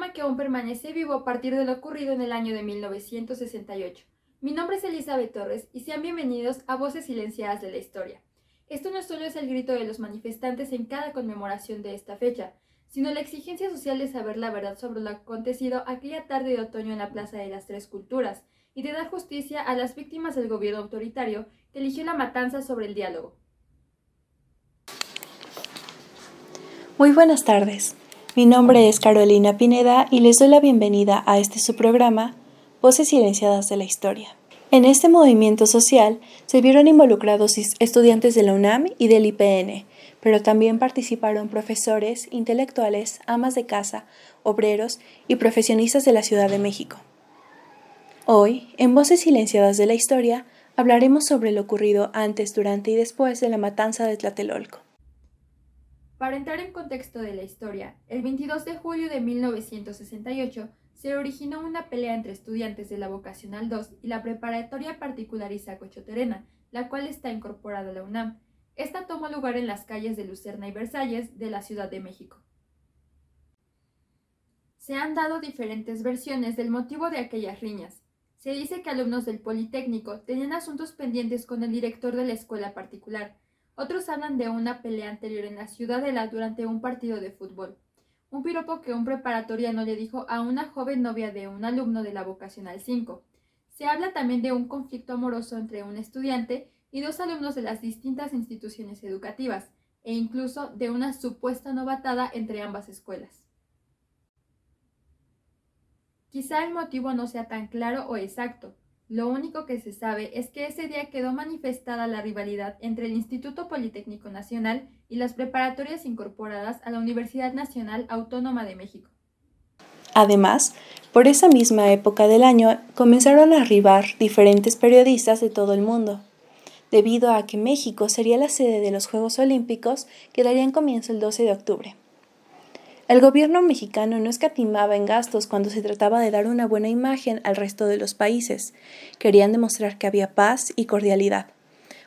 programa que aún permanece vivo a partir de lo ocurrido en el año de 1968. Mi nombre es Elizabeth Torres y sean bienvenidos a Voces Silenciadas de la Historia. Esto no solo es el grito de los manifestantes en cada conmemoración de esta fecha, sino la exigencia social de saber la verdad sobre lo acontecido aquella tarde de otoño en la Plaza de las Tres Culturas y de dar justicia a las víctimas del gobierno autoritario que eligió la matanza sobre el diálogo. Muy buenas tardes. Mi nombre es Carolina Pineda y les doy la bienvenida a su programa, Voces Silenciadas de la Historia. En este movimiento social se vieron involucrados estudiantes de la UNAM y del IPN, pero también participaron profesores, intelectuales, amas de casa, obreros y profesionistas de la Ciudad de México. Hoy, en Voces Silenciadas de la Historia, hablaremos sobre lo ocurrido antes, durante y después de la matanza de Tlatelolco. Para entrar en contexto de la historia, el 22 de julio de 1968 se originó una pelea entre estudiantes de la Vocacional 2 y la Preparatoria Particular Isaac Ochoa, la cual está incorporada a la UNAM. Esta tomó lugar en las calles de Lucerna y Versalles de la Ciudad de México. Se han dado diferentes versiones del motivo de aquellas riñas. Se dice que alumnos del Politécnico tenían asuntos pendientes con el director de la escuela particular. Otros hablan de una pelea anterior en la Ciudadela durante un partido de fútbol. Un piropo que un preparatoriano le dijo a una joven novia de un alumno de la Vocacional 5. Se habla también de un conflicto amoroso entre un estudiante y dos alumnos de las distintas instituciones educativas, e incluso de una supuesta novatada entre ambas escuelas. Quizá el motivo no sea tan claro o exacto. Lo único que se sabe es que ese día quedó manifestada la rivalidad entre el Instituto Politécnico Nacional y las preparatorias incorporadas a la Universidad Nacional Autónoma de México. Además, por esa misma época del año comenzaron a arribar diferentes periodistas de todo el mundo, debido a que México sería la sede de los Juegos Olímpicos que darían comienzo el 12 de octubre. El gobierno mexicano no escatimaba en gastos cuando se trataba de dar una buena imagen al resto de los países. Querían demostrar que había paz y cordialidad,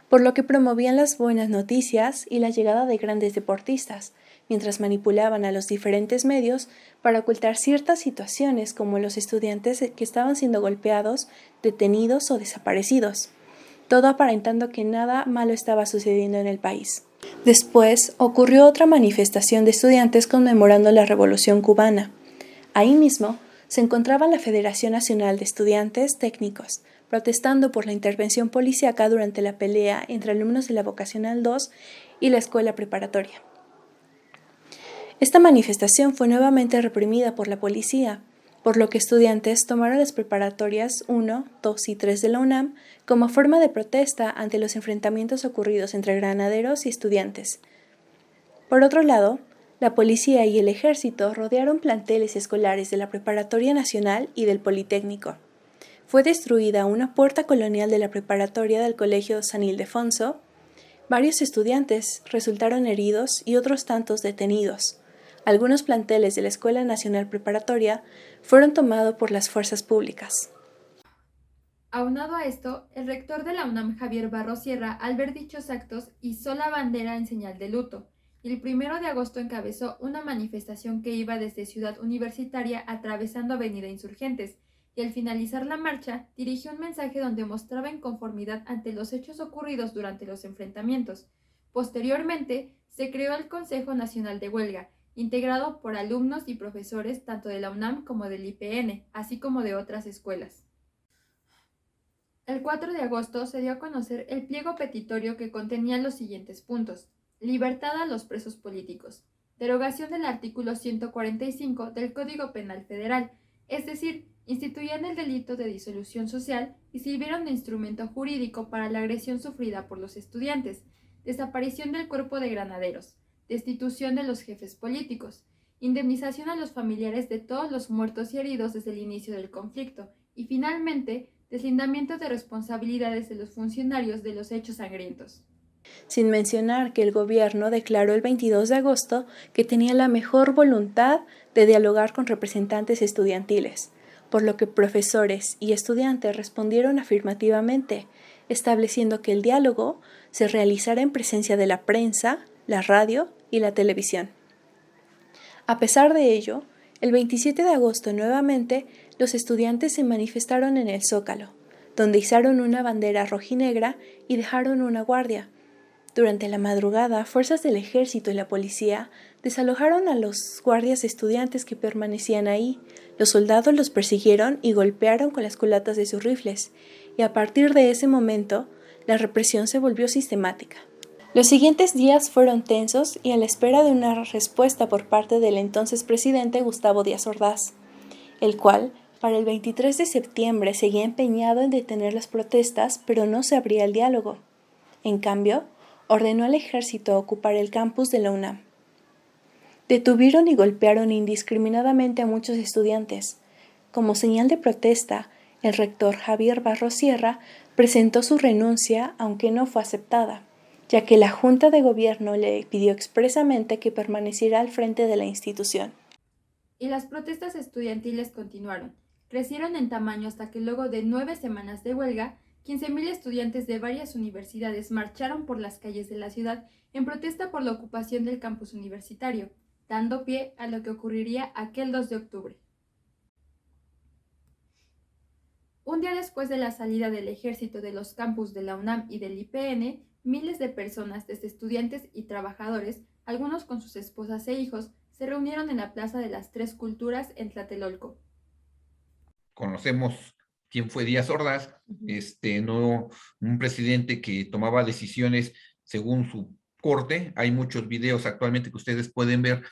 por lo que promovían las buenas noticias y la llegada de grandes deportistas, mientras manipulaban a los diferentes medios para ocultar ciertas situaciones como los estudiantes que estaban siendo golpeados, detenidos o desaparecidos, todo aparentando que nada malo estaba sucediendo en el país. Después ocurrió otra manifestación de estudiantes conmemorando la Revolución Cubana. Ahí mismo se encontraba la Federación Nacional de Estudiantes Técnicos, protestando por la intervención policíaca durante la pelea entre alumnos de la Vocacional 2 y la escuela preparatoria. Esta manifestación fue nuevamente reprimida por la policía, por lo que estudiantes tomaron las preparatorias 1, 2 y 3 de la UNAM como forma de protesta ante los enfrentamientos ocurridos entre granaderos y estudiantes. Por otro lado, la policía y el ejército rodearon planteles escolares de la Preparatoria Nacional y del Politécnico. Fue destruida una puerta colonial de la preparatoria del Colegio San Ildefonso. Varios estudiantes resultaron heridos y otros tantos detenidos. Algunos planteles de la Escuela Nacional Preparatoria fueron tomados por las fuerzas públicas. Aunado a esto, el rector de la UNAM, Javier Barros Sierra, al ver dichos actos, izó la bandera en señal de luto, y el 1 de agosto encabezó una manifestación que iba desde Ciudad Universitaria atravesando Avenida Insurgentes, y al finalizar la marcha, dirigió un mensaje donde mostraba inconformidad ante los hechos ocurridos durante los enfrentamientos. Posteriormente, se creó el Consejo Nacional de Huelga, integrado por alumnos y profesores tanto de la UNAM como del IPN, así como de otras escuelas. El 4 de agosto se dio a conocer el pliego petitorio que contenía los siguientes puntos: libertad a los presos políticos, derogación del artículo 145 del Código Penal Federal, es decir, instituían el delito de disolución social y sirvieron de instrumento jurídico para la agresión sufrida por los estudiantes, desaparición del cuerpo de granaderos, destitución de los jefes políticos, indemnización a los familiares de todos los muertos y heridos desde el inicio del conflicto y, finalmente, deslindamiento de responsabilidades de los funcionarios de los hechos sangrientos. Sin mencionar que el gobierno declaró el 22 de agosto que tenía la mejor voluntad de dialogar con representantes estudiantiles, por lo que profesores y estudiantes respondieron afirmativamente, estableciendo que el diálogo se realizara en presencia de la prensa, la radio y la televisión. A pesar de ello, El 27 de agosto nuevamente, los estudiantes se manifestaron en el Zócalo, donde izaron una bandera rojinegra y dejaron una guardia. Durante la madrugada, fuerzas del ejército y la policía desalojaron a los guardias estudiantes que permanecían ahí. Los soldados los persiguieron y golpearon con las culatas de sus rifles, y a partir de ese momento, la represión se volvió sistemática. Los siguientes días fueron tensos y a la espera de una respuesta por parte del entonces presidente Gustavo Díaz Ordaz, el cual, para el 23 de septiembre, seguía empeñado en detener las protestas, pero no se abría el diálogo. En cambio, ordenó al ejército ocupar el campus de la UNAM. Detuvieron y golpearon indiscriminadamente a muchos estudiantes. Como señal de protesta, el rector Javier Barros Sierra presentó su renuncia, aunque no fue aceptada, ya que la Junta de Gobierno le pidió expresamente que permaneciera al frente de la institución. Y las protestas estudiantiles continuaron. Crecieron en tamaño hasta que luego de 9 semanas de huelga, 15.000 estudiantes de varias universidades marcharon por las calles de la ciudad en protesta por la ocupación del campus universitario, dando pie a lo que ocurriría aquel 2 de octubre. Un día después de la salida del ejército de los campus de la UNAM y del IPN, miles de personas, desde estudiantes y trabajadores, algunos con sus esposas e hijos, se reunieron en la Plaza de las Tres Culturas en Tlatelolco. Conocemos quién fue Díaz Ordaz, no un presidente que tomaba decisiones según su corte. Hay muchos videos actualmente que ustedes pueden ver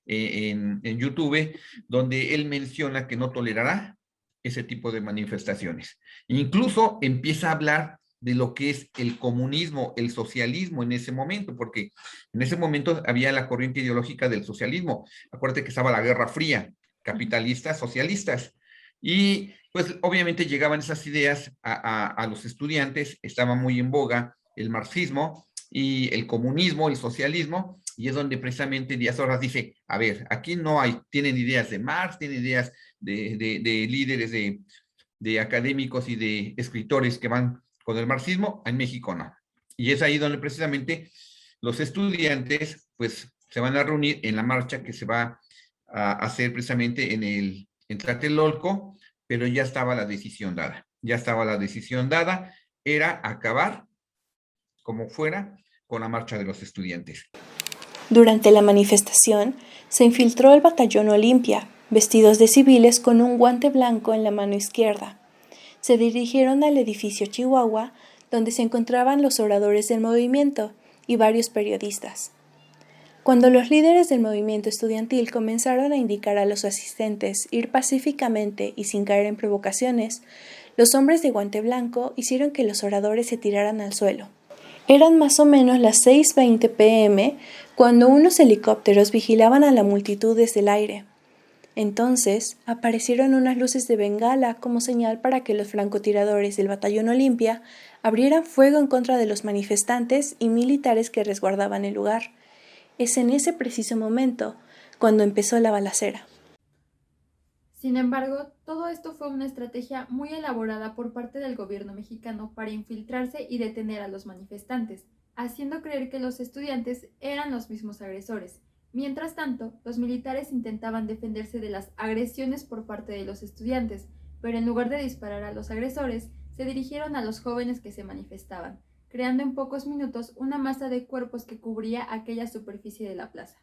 en YouTube, donde él menciona que no tolerará ese tipo de manifestaciones. Incluso empieza a hablar de lo que es el comunismo, el socialismo en ese momento, porque en ese momento había la corriente ideológica del socialismo. Acuérdate que estaba la Guerra Fría, capitalistas, socialistas. Y pues obviamente llegaban esas ideas a los estudiantes, estaba muy en boga el marxismo y el comunismo, el socialismo, y es donde precisamente Díaz Ordaz dice, a ver, aquí no hay, tienen ideas de Marx, tienen ideas de líderes, de académicos y de escritores que van con el marxismo, en México no. Y es ahí donde precisamente los estudiantes pues se van a reunir en la marcha que se va a hacer precisamente en Tlatelolco, pero ya estaba la decisión dada. Ya estaba la decisión dada, era acabar como fuera con la marcha de los estudiantes. Durante la manifestación, se infiltró el batallón Olimpia, vestidos de civiles con un guante blanco en la mano izquierda. Se dirigieron al edificio Chihuahua, donde se encontraban los oradores del movimiento y varios periodistas. Cuando los líderes del movimiento estudiantil comenzaron a indicar a los asistentes ir pacíficamente y sin caer en provocaciones, los hombres de guante blanco hicieron que los oradores se tiraran al suelo. Eran más o menos las 6:20 p.m. cuando unos helicópteros vigilaban a la multitud desde el aire. Entonces aparecieron unas luces de bengala como señal para que los francotiradores del batallón Olimpia abrieran fuego en contra de los manifestantes y militares que resguardaban el lugar. Es en ese preciso momento cuando empezó la balacera. Sin embargo, todo esto fue una estrategia muy elaborada por parte del gobierno mexicano para infiltrarse y detener a los manifestantes, haciendo creer que los estudiantes eran los mismos agresores. Mientras tanto, los militares intentaban defenderse de las agresiones por parte de los estudiantes, pero en lugar de disparar a los agresores, se dirigieron a los jóvenes que se manifestaban, creando en pocos minutos una masa de cuerpos que cubría aquella superficie de la plaza.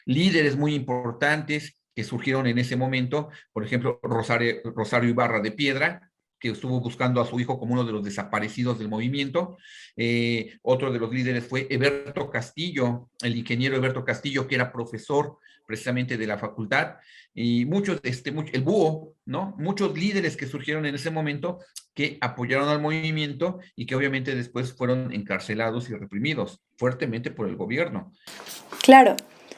Líderes muy importantes que surgieron en ese momento, por ejemplo, Rosario Ibarra de Piedra, que estuvo buscando a su hijo como uno de los desaparecidos del movimiento. Otro de los líderes fue Eberto Castillo, el ingeniero Eberto Castillo, que era profesor precisamente de la facultad, y muchos, el Búho, ¿no? Muchos líderes que surgieron en ese momento que apoyaron al movimiento y que obviamente después fueron encarcelados y reprimidos fuertemente por el gobierno. Claro,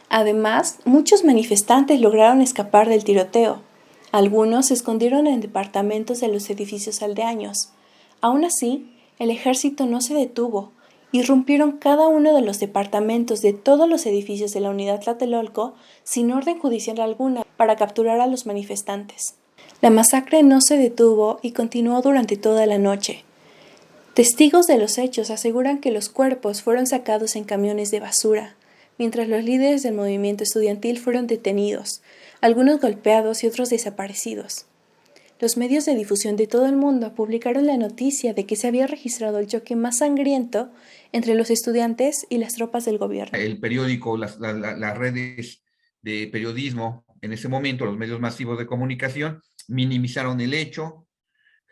además, muchos manifestantes lograron escapar del tiroteo. Algunos se escondieron en departamentos de los edificios aldeaños. Aún así, el ejército no se detuvo. Irrumpieron cada uno de los departamentos de todos los edificios de la unidad Tlatelolco sin orden judicial alguna para capturar a los manifestantes. La masacre no se detuvo y continuó durante toda la noche. Testigos de los hechos aseguran que los cuerpos fueron sacados en camiones de basura, mientras los líderes del movimiento estudiantil fueron detenidos, algunos golpeados y otros desaparecidos. Los medios de difusión de todo el mundo publicaron la noticia de que se había registrado el choque más sangriento entre los estudiantes y las tropas del gobierno. El periódico, las redes de periodismo, en ese momento los medios masivos de comunicación, minimizaron el hecho.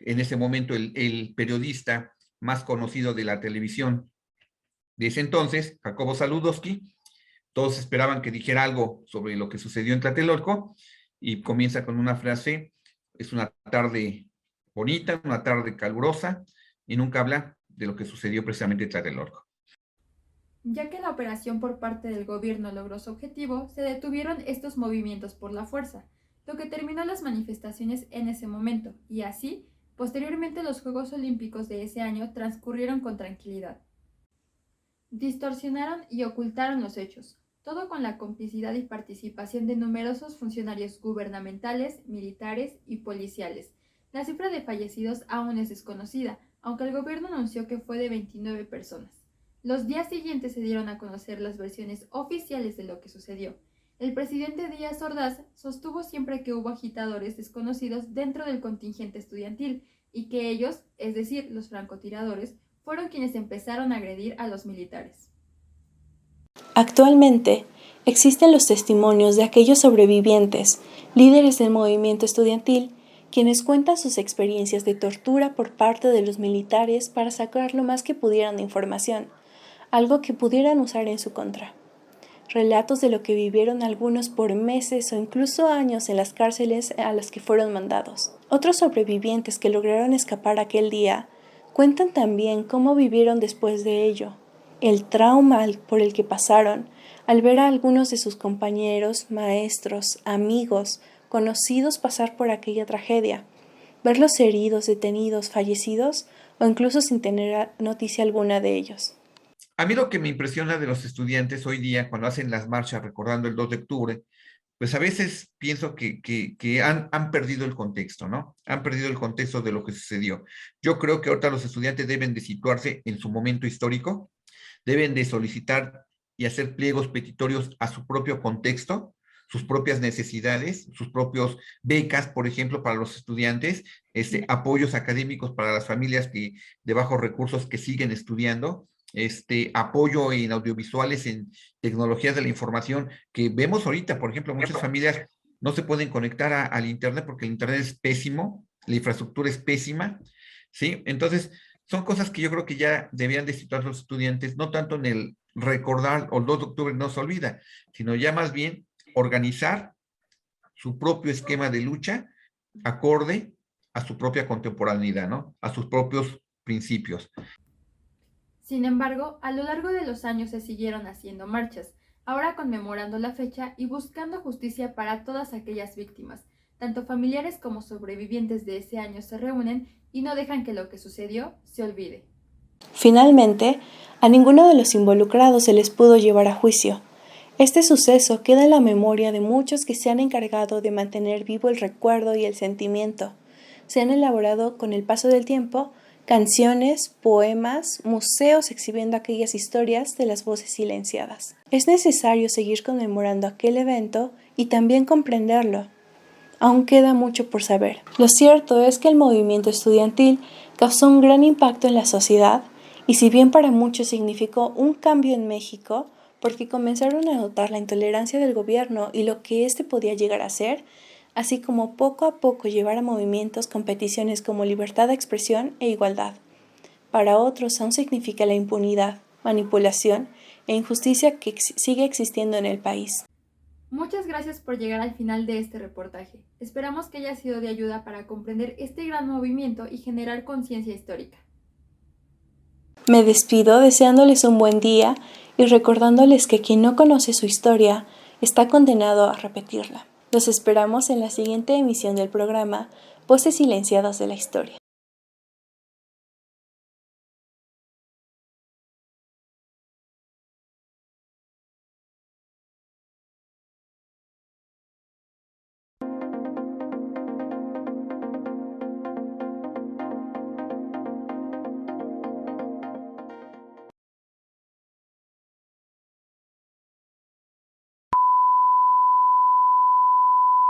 En ese momento el periodista más conocido de la televisión de ese entonces, Jacobo Zabludovsky, todos esperaban que dijera algo sobre lo que sucedió en Tlatelolco, y comienza con una frase: es una tarde bonita, una tarde calurosa, y nunca habla de lo que sucedió precisamente en Tlatelolco. Ya que la operación por parte del gobierno logró su objetivo, se detuvieron estos movimientos por la fuerza, lo que terminó las manifestaciones en ese momento, y así, posteriormente los Juegos Olímpicos de ese año transcurrieron con tranquilidad. Distorsionaron y ocultaron los hechos, todo con la complicidad y participación de numerosos funcionarios gubernamentales, militares y policiales. La cifra de fallecidos aún es desconocida, aunque el gobierno anunció que fue de 29 personas. Los días siguientes se dieron a conocer las versiones oficiales de lo que sucedió. El presidente Díaz Ordaz sostuvo siempre que hubo agitadores desconocidos dentro del contingente estudiantil y que ellos, es decir, los francotiradores, fueron quienes empezaron a agredir a los militares. Actualmente, existen los testimonios de aquellos sobrevivientes, líderes del movimiento estudiantil, quienes cuentan sus experiencias de tortura por parte de los militares para sacar lo más que pudieran de información, algo que pudieran usar en su contra. Relatos de lo que vivieron algunos por meses o incluso años en las cárceles a las que fueron mandados. Otros sobrevivientes que lograron escapar aquel día cuentan también cómo vivieron después de ello, el trauma por el que pasaron al ver a algunos de sus compañeros, maestros, amigos, conocidos pasar por aquella tragedia, verlos heridos, detenidos, fallecidos o incluso sin tener noticia alguna de ellos. A mí lo que me impresiona de los estudiantes hoy día, cuando hacen las marchas recordando el 2 de octubre, pues a veces pienso que han perdido el contexto, ¿no? Han perdido el contexto de lo que sucedió. Yo creo que ahorita los estudiantes deben de situarse en su momento histórico, deben de solicitar y hacer pliegos petitorios a su propio contexto, sus propias necesidades, sus propios becas, por ejemplo, para los estudiantes, apoyos académicos para las familias de bajos recursos que siguen estudiando, apoyo en audiovisuales, en tecnologías de la información, que vemos ahorita, por ejemplo, muchas familias no se pueden conectar al internet porque el internet es pésimo, la infraestructura es pésima, ¿sí? Entonces, son cosas que yo creo que ya debían de situar los estudiantes, no tanto en el recordar, o el 2 de octubre no se olvida, sino ya más bien organizar su propio esquema de lucha acorde a su propia contemporaneidad, ¿no? A sus propios principios. Sin embargo, a lo largo de los años se siguieron haciendo marchas, ahora conmemorando la fecha y buscando justicia para todas aquellas víctimas. Tanto familiares como sobrevivientes de ese año se reúnen y no dejan que lo que sucedió se olvide. Finalmente, a ninguno de los involucrados se les pudo llevar a juicio. Este suceso queda en la memoria de muchos que se han encargado de mantener vivo el recuerdo y el sentimiento. Se han elaborado con el paso del tiempo canciones, poemas, museos exhibiendo aquellas historias de las voces silenciadas. Es necesario seguir conmemorando aquel evento y también comprenderlo. Aún queda mucho por saber. Lo cierto es que el movimiento estudiantil causó un gran impacto en la sociedad y si bien para muchos significó un cambio en México, porque comenzaron a notar la intolerancia del gobierno y lo que éste podía llegar a ser, así como poco a poco llevar a movimientos competiciones como libertad de expresión e igualdad. Para otros aún significa la impunidad, manipulación e injusticia que sigue existiendo en el país. Muchas gracias por llegar al final de este reportaje. Esperamos que haya sido de ayuda para comprender este gran movimiento y generar conciencia histórica. Me despido deseándoles un buen día y recordándoles que quien no conoce su historia está condenado a repetirla. Los esperamos en la siguiente emisión del programa Voces Silenciadas de la Historia.